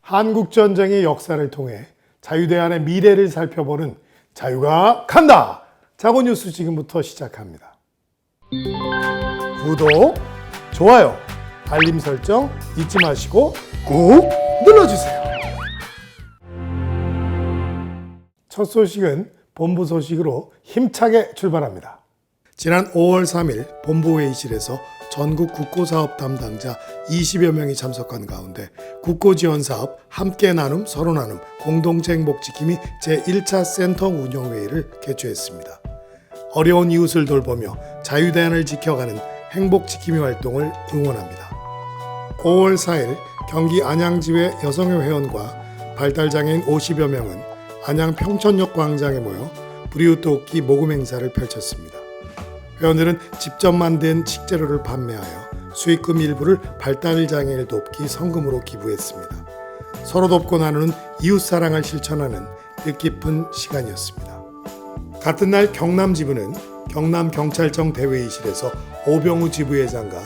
한국전쟁의 역사를 통해 자유대한의 미래를 살펴보는 자유가 간다! 자고뉴스 지금부터 시작합니다. 구독, 좋아요, 알림 설정 잊지 마시고 꾹 눌러주세요. 첫 소식은 본부 소식으로 힘차게 출발합니다. 지난 5월 3일 본부회의실에서 전국 국고사업 담당자 20여 명이 참석한 가운데 국고지원사업 함께 나눔 서로 나눔 공동체 행복지킴이 제1차 센터 운영회의를 개최했습니다. 어려운 이웃을 돌보며 자유대한을 지켜가는 행복지킴이 활동을 응원합니다. 5월 4일 경기 안양지회 여성회 회원과 발달장애인 50여 명은 안양 평촌역 광장에 모여 불이웃돕기 모금 행사를 펼쳤습니다. 회원들은 직접 만든 식재료를 판매하여 수익금 일부를 발달장애인 돕기 성금으로 기부했습니다. 서로 돕고 나누는 이웃사랑을 실천하는 뜻깊은 시간이었습니다. 같은 날 경남지부는 경남경찰청 대회의실에서 오병우 지부회장과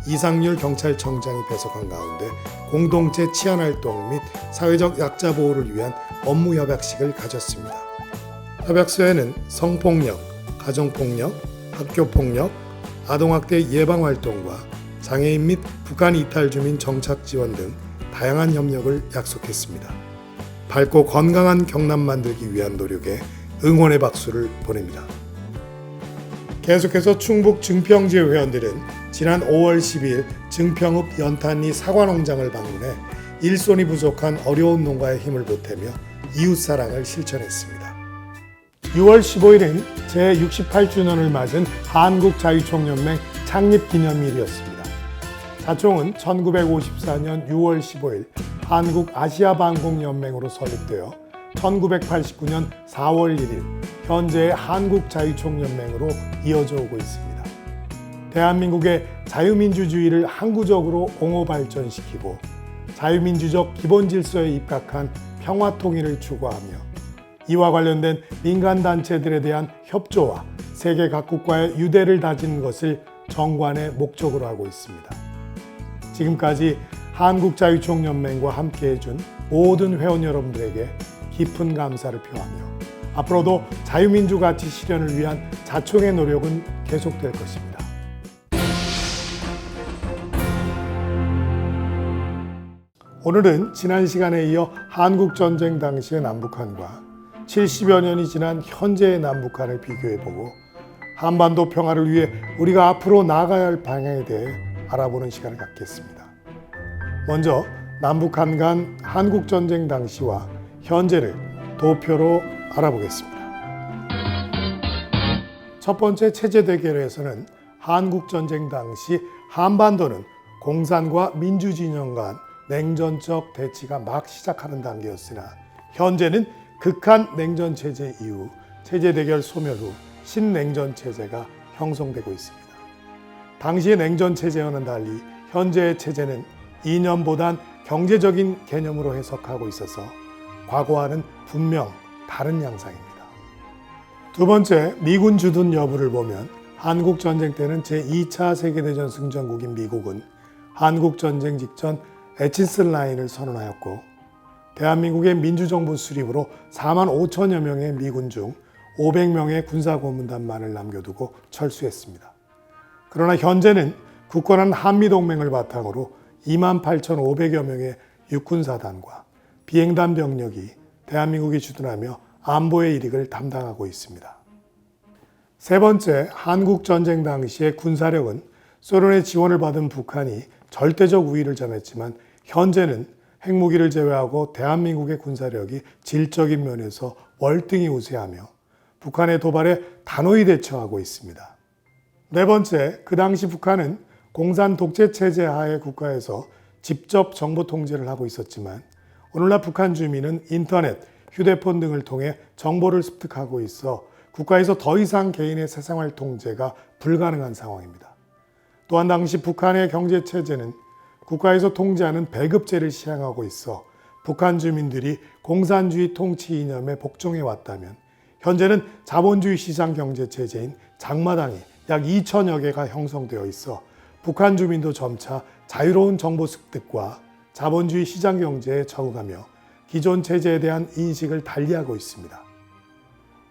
이상률 경찰청장이 배석한 가운데 공동체 치안활동 및 사회적 약자 보호를 위한 업무협약식을 가졌습니다. 협약서에는 성폭력, 가정폭력, 학교폭력, 아동학대 예방활동과 장애인 및 북한 이탈 주민 정착 지원 등 다양한 협력을 약속했습니다. 밝고 건강한 경남 만들기 위한 노력에 응원의 박수를 보냅니다. 계속해서 충북 증평지회 회원들은 지난 5월 12일 증평읍 연탄리 사과농장을 방문해 일손이 부족한 어려운 농가의 힘을 보태며 이웃사랑을 실천했습니다. 6월 15일은 제68주년을 맞은 한국자유총연맹 창립기념일이었습니다. 자총은 1954년 6월 15일 한국아시아반공연맹으로 설립되어 1989년 4월 1일 현재의 한국자유총연맹으로 이어져 오고 있습니다. 대한민국의 자유민주주의를 항구적으로 옹호 발전시키고 자유민주적 기본질서에 입각한 평화통일을 추구하며 이와 관련된 민간단체들에 대한 협조와 세계 각국과의 유대를 다지는 것을 정관의 목적으로 하고 있습니다. 지금까지 한국자유총연맹과 함께해준 모든 회원 여러분들에게 깊은 감사를 표하며 앞으로도 자유민주 가치 실현을 위한 자총의 노력은 계속될 것입니다. 오늘은 지난 시간에 이어 한국전쟁 당시의 남북한과 70여 년이 지난 현재의 남북한을 비교해보고 한반도 평화를 위해 우리가 앞으로 나아가야 할 방향에 대해 알아보는 시간을 갖겠습니다. 먼저 남북한 간 한국전쟁 당시와 현재를 도표로 알아보겠습니다. 첫 번째 체제 대결에서는 한국전쟁 당시 한반도는 공산과 민주진영 간 냉전적 대치가 막 시작하는 단계였으나 현재는 극한 냉전 체제 이후 체제 대결 소멸 후 신냉전 체제가 형성되고 있습니다. 당시의 냉전 체제와는 달리 현재의 체제는 이념보단 경제적인 개념으로 해석하고 있어서 과거와는 분명 다른 양상입니다. 두 번째, 미군 주둔 여부를 보면 한국전쟁 때는 제2차 세계대전 승전국인 미국은 한국전쟁 직전 에친스 라인을 선언하였고 대한민국의 민주정부 수립으로 4만 5천여 명의 미군 중 500명의 군사고문단만을 남겨두고 철수했습니다. 그러나 현재는 굳건한 한미동맹을 바탕으로 2만 8,500여 명의 육군사단과 비행단 병력이 대한민국이 주둔하며 안보의 일익을 담당하고 있습니다. 세 번째, 한국전쟁 당시의 군사력은 소련의 지원을 받은 북한이 절대적 우위를 점했지만 현재는 핵무기를 제외하고 대한민국의 군사력이 질적인 면에서 월등히 우세하며 북한의 도발에 단호히 대처하고 있습니다. 네 번째, 그 당시 북한은 공산 독재 체제 하에 국가에서 직접 정보 통제를 하고 있었지만 오늘날 북한 주민은 인터넷, 휴대폰 등을 통해 정보를 습득하고 있어 국가에서 더 이상 개인의 사생활 통제가 불가능한 상황입니다. 또한 당시 북한의 경제 체제는 국가에서 통제하는 배급제를 시행하고 있어 북한 주민들이 공산주의 통치 이념에 복종해 왔다면 현재는 자본주의 시장 경제 체제인 장마당이 약 2천여 개가 형성되어 있어 북한 주민도 점차 자유로운 정보 습득과 자본주의 시장 경제에 적응하며 기존 체제에 대한 인식을 달리하고 있습니다.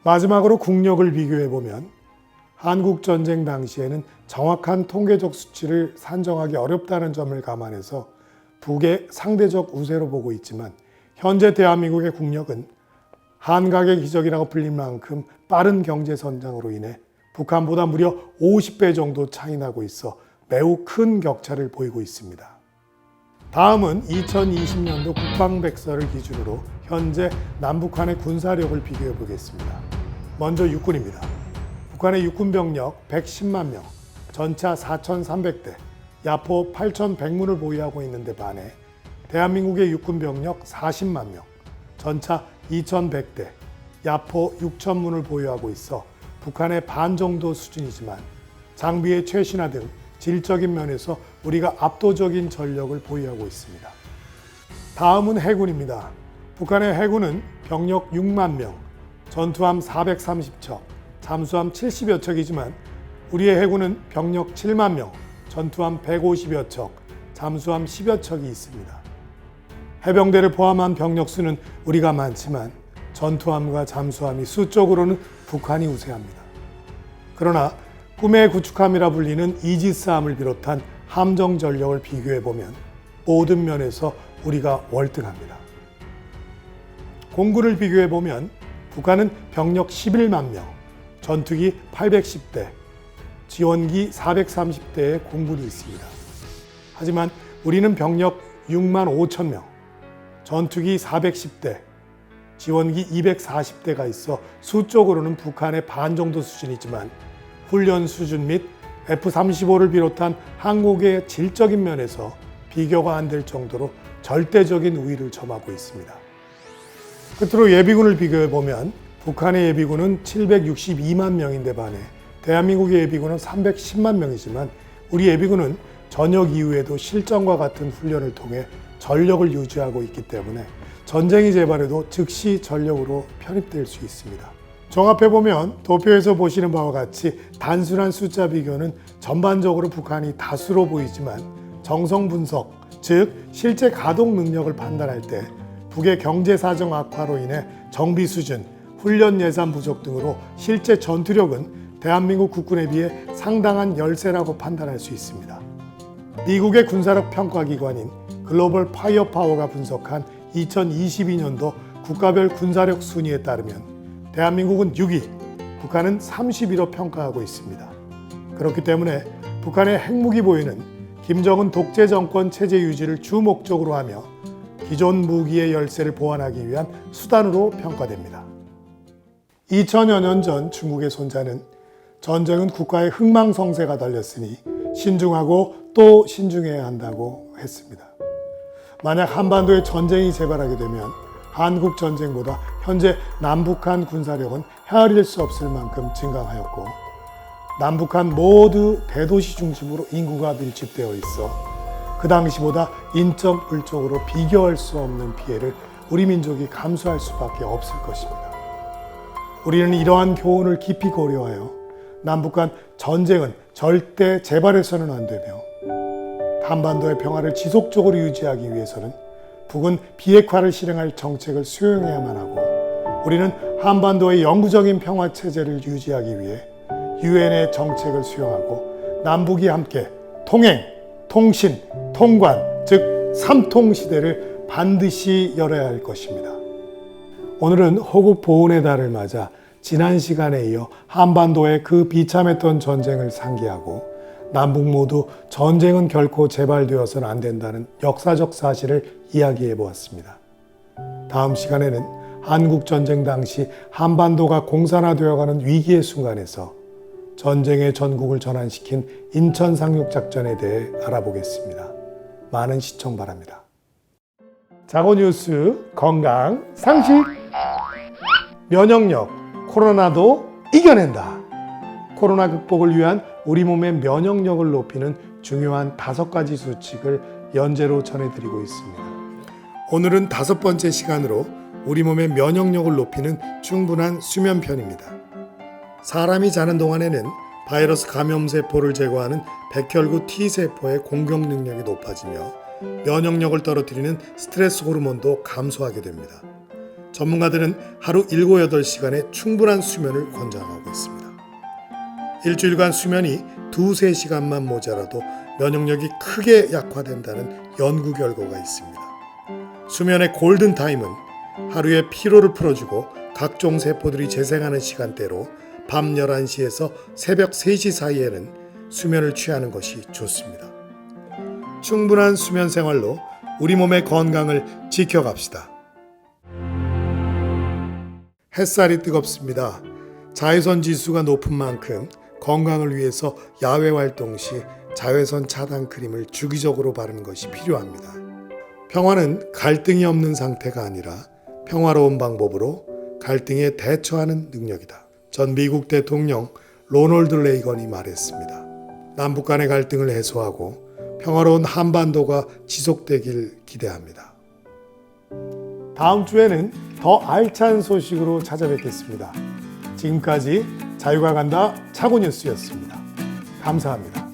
마지막으로 국력을 비교해보면 한국 전쟁 당시에는 정확한 통계적 수치를 산정하기 어렵다는 점을 감안해서 북의 상대적 우세로 보고 있지만 현재 대한민국의 국력은 한각의 기적이라고 불릴 만큼 빠른 경제 성장으로 인해 북한보다 무려 50배 정도 차이 나고 있어 매우 큰 격차를 보이고 있습니다. 다음은 2020년도 국방백서를 기준으로 현재 남북한의 군사력을 비교해 보겠습니다. 먼저 육군입니다. 북한의 육군 병력 110만 명, 전차 4,300대, 야포 8,100문을 보유하고 있는데 반해 대한민국의 육군 병력 40만 명, 전차 2,100대, 야포 6,000문을 보유하고 있어 북한의 반 정도 수준이지만 장비의 최신화 등 질적인 면에서 우리가 압도적인 전력을 보유하고 있습니다. 다음은 해군입니다. 북한의 해군은 병력 6만 명, 전투함 430척, 잠수함 70여 척이지만 우리의 해군은 병력 7만 명, 전투함 150여 척, 잠수함 10여 척이 있습니다. 해병대를 포함한 병력 수는 우리가 많지만 전투함과 잠수함이 수적으로는 북한이 우세합니다. 그러나 꿈의 구축함이라 불리는 이지스함을 비롯한 함정 전력을 비교해보면 모든 면에서 우리가 월등합니다. 공군을 비교해보면 북한은 병력 11만 명, 전투기 810대, 지원기 430대의 공군이 있습니다. 하지만 우리는 병력 6만 5천 명, 전투기 410대, 지원기 240대가 있어 수적으로는 북한의 반 정도 수준이지만 훈련 수준 및 F-35를 비롯한 항공의 질적인 면에서 비교가 안 될 정도로 절대적인 우위를 점하고 있습니다. 끝으로 예비군을 비교해보면 북한의 예비군은 762만 명인데 반해 대한민국의 예비군은 310만 명이지만 우리 예비군은 전역 이후에도 실전과 같은 훈련을 통해 전력을 유지하고 있기 때문에 전쟁이 재발해도 즉시 전력으로 편입될 수 있습니다. 종합해보면 도표에서 보시는 바와 같이 단순한 숫자 비교는 전반적으로 북한이 다수로 보이지만 정성 분석, 즉 실제 가동 능력을 판단할 때 북의 경제 사정 악화로 인해 정비 수준, 훈련 예산 부족 등으로 실제 전투력은 대한민국 국군에 비해 상당한 열세라고 판단할 수 있습니다. 미국의 군사력 평가기관인 글로벌 파이어파워가 분석한 2022년도 국가별 군사력 순위에 따르면 대한민국은 6위, 북한은 31위로 평가하고 있습니다. 그렇기 때문에 북한의 핵무기 보유는 김정은 독재 정권 체제 유지를 주 목적으로 하며 기존 무기의 열세를 보완하기 위한 수단으로 평가됩니다. 2000여 년 전 중국의 손자는 전쟁은 국가의 흥망성쇠가 달렸으니 신중하고 또 신중해야 한다고 했습니다. 만약 한반도에 전쟁이 재발하게 되면 한국 전쟁보다 현재 남북한 군사력은 헤아릴 수 없을 만큼 증강하였고 남북한 모두 대도시 중심으로 인구가 밀집되어 있어 그 당시보다 인적 물적으로 비교할 수 없는 피해를 우리 민족이 감수할 수밖에 없을 것입니다. 우리는 이러한 교훈을 깊이 고려하여 남북한 전쟁은 절대 재발해서는 안 되며 한반도의 평화를 지속적으로 유지하기 위해서는 북은 비핵화를 실행할 정책을 수용해야만 하고 우리는 한반도의 영구적인 평화 체제를 유지하기 위해 유엔의 정책을 수용하고 남북이 함께 통행, 통신, 통관, 즉 삼통 시대를 반드시 열어야 할 것입니다. 오늘은 호국 보훈의 달을 맞아 지난 시간에 이어 한반도의 그 비참했던 전쟁을 상기하고 남북 모두 전쟁은 결코 재발되어서는 안 된다는 역사적 사실을 이야기해 보았습니다. 다음 시간에는 한국 전쟁 당시 한반도가 공산화되어가는 위기의 순간에서 전쟁의 전국을 전환시킨 인천 상륙 작전에 대해 알아보겠습니다. 많은 시청 바랍니다. 자고뉴스 건강 상식 면역력 코로나도 이겨낸다. 코로나 극복을 위한 우리 몸의 면역력을 높이는 중요한 5가지 수칙을 연재로 전해드리고 있습니다. 오늘은 5번째 시간으로 우리 몸의 면역력을 높이는 충분한 수면 편입니다. 사람이 자는 동안에는 바이러스 감염세포를 제거하는 백혈구 T세포의 공격 능력이 높아지며 면역력을 떨어뜨리는 스트레스 호르몬도 감소하게 됩니다. 전문가들은 하루 7, 8시간의 충분한 수면을 권장하고 있습니다. 일주일간 수면이 2, 3시간만 모자라도 면역력이 크게 약화된다는 연구 결과가 있습니다. 수면의 골든타임은 하루의 피로를 풀어주고 각종 세포들이 재생하는 시간대로 밤 11시에서 새벽 3시 사이에는 수면을 취하는 것이 좋습니다. 충분한 수면 생활로 우리 몸의 건강을 지켜갑시다. 햇살이 뜨겁습니다. 자외선 지수가 높은 만큼 건강을 위해서 야외 활동 시 자외선 차단 크림을 주기적으로 바르는 것이 필요합니다. 평화는 갈등이 없는 상태가 아니라 평화로운 방법으로 갈등에 대처하는 능력이다. 전 미국 대통령 로널드 레이건이 말했습니다. 남북 간의 갈등을 해소하고 평화로운 한반도가 지속되길 기대합니다. 다음 주에는 더 알찬 소식으로 찾아뵙겠습니다. 지금까지 자유가 간다 차고뉴스였습니다. 감사합니다.